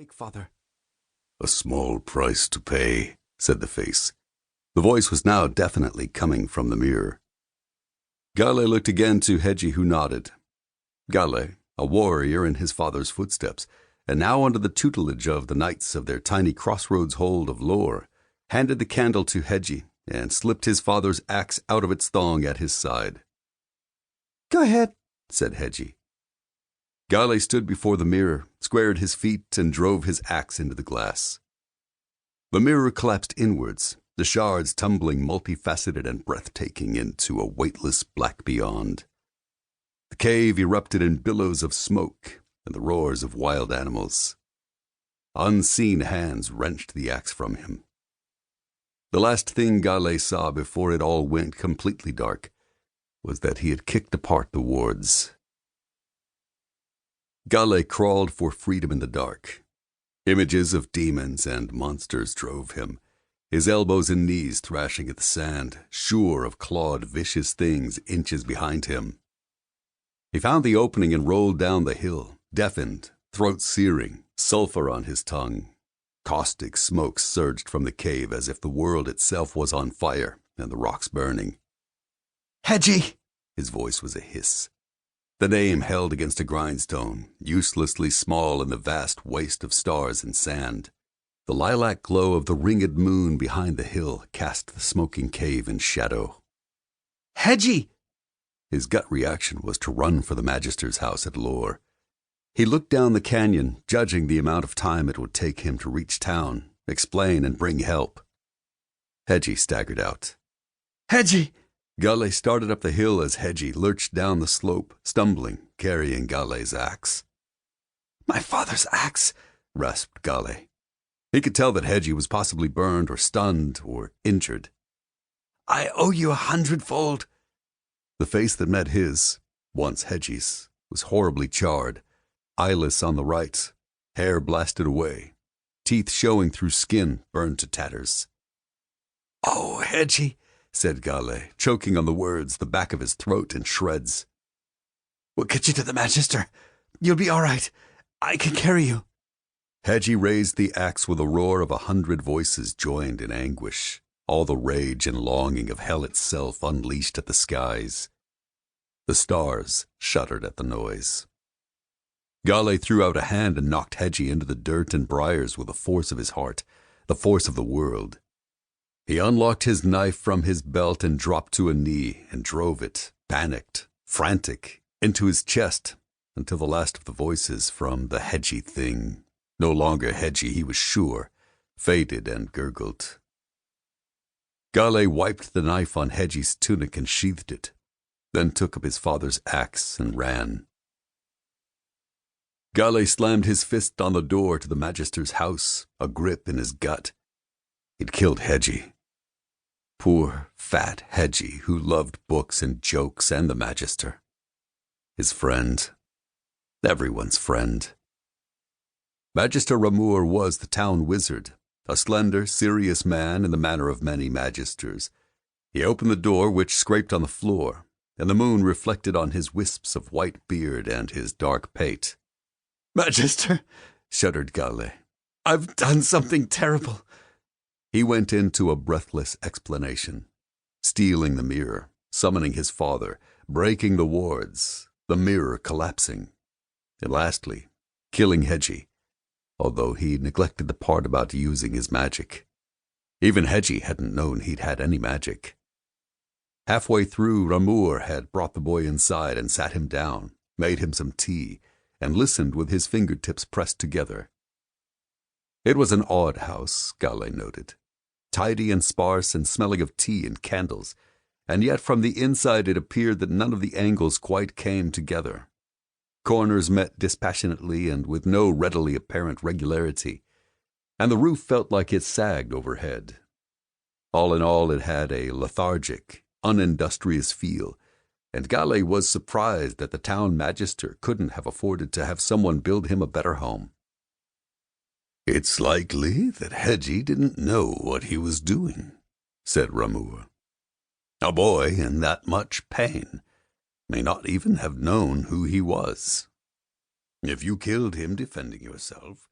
like, Father?" "A small price to pay," said the face. The voice was now definitely coming from the mirror. Gale looked again to Hedgie, who nodded. Gale, a warrior in his father's footsteps, and now under the tutelage of the knights of their tiny crossroads hold of lore, handed the candle to Hedgie and slipped his father's axe out of its thong at his side. "Go ahead," said Hedgie. Gale stood before the mirror, squared his feet, and drove his axe into the glass. The mirror collapsed inwards, the shards tumbling multifaceted and breathtaking into a weightless black beyond. The cave erupted in billows of smoke and the roars of wild animals. Unseen hands wrenched the axe from him. The last thing Gale saw before it all went completely dark was that he had kicked apart the wards. Gale crawled for freedom in the dark. Images of demons and monsters drove him, his elbows and knees thrashing at the sand, sure of clawed, vicious things inches behind him. He found the opening and rolled down the hill, deafened, throat searing, sulfur on his tongue. Caustic smoke surged from the cave as if the world itself was on fire and the rocks burning. "Hedgie!" His voice was a hiss. The name held against a grindstone, uselessly small in the vast waste of stars and sand. The lilac glow of the ringed moon behind the hill cast the smoking cave in shadow. "Hedgie!" His gut reaction was to run for the Magister's house at Lore. He looked down the canyon, judging the amount of time it would take him to reach town, explain, and bring help. Hedgie staggered out. "Hedgie!" Gale started up the hill as Hedgie lurched down the slope, stumbling, carrying Gale's axe. "My father's axe," rasped Gale. He could tell that Hedgie was possibly burned or stunned or injured. "I owe you 100-fold." The face that met his, once Hedgie's, was horribly charred, eyeless on the right, hair blasted away, teeth showing through skin burned to tatters. "Oh, Hedgie," said Gale, choking on the words, the back of his throat in shreds. "We'll get you to the Magister. You'll be all right. I can carry you." Hedgie raised the axe with a roar of 100 voices joined in anguish, all the rage and longing of hell itself unleashed at the skies. The stars shuddered at the noise. Gale threw out a hand and knocked Hedgie into the dirt and briars with the force of his heart, the force of the world. He unlocked his knife from his belt and dropped to a knee and drove it, panicked, frantic, into his chest until the last of the voices from the Hedgie thing, no longer Hedgie he was sure, faded and gurgled. Gale wiped the knife on Hedgie's tunic and sheathed it, then took up his father's axe and ran. Gale slammed his fist on the door to the Magister's house, a grip in his gut. He'd killed Hedgie. Poor, fat Hedgie, who loved books and jokes and the Magister. His friend. Everyone's friend. Magister Ramour was the town wizard, a slender, serious man in the manner of many magisters. He opened the door, which scraped on the floor, and the moon reflected on his wisps of white beard and his dark pate. "Magister," shuddered Gale. "I've done something terrible." He went into a breathless explanation, stealing the mirror, summoning his father, breaking the wards, the mirror collapsing, and lastly, killing Hedgie, although he neglected the part about using his magic. Even Hedgie hadn't known he'd had any magic. Halfway through, Ramour had brought the boy inside and sat him down, made him some tea, and listened with his fingertips pressed together. It was an odd house, Gale noted, tidy and sparse and smelling of tea and candles, and yet from the inside it appeared that none of the angles quite came together. Corners met dispassionately and with no readily apparent regularity, and the roof felt like it sagged overhead. All in all, it had a lethargic, unindustrious feel, and Gale was surprised that the town magister couldn't have afforded to have someone build him a better home. "It's likely that Hedgie didn't know what he was doing," said Ramour. "A boy in that much pain may not even have known who he was. If you killed him defending yourself,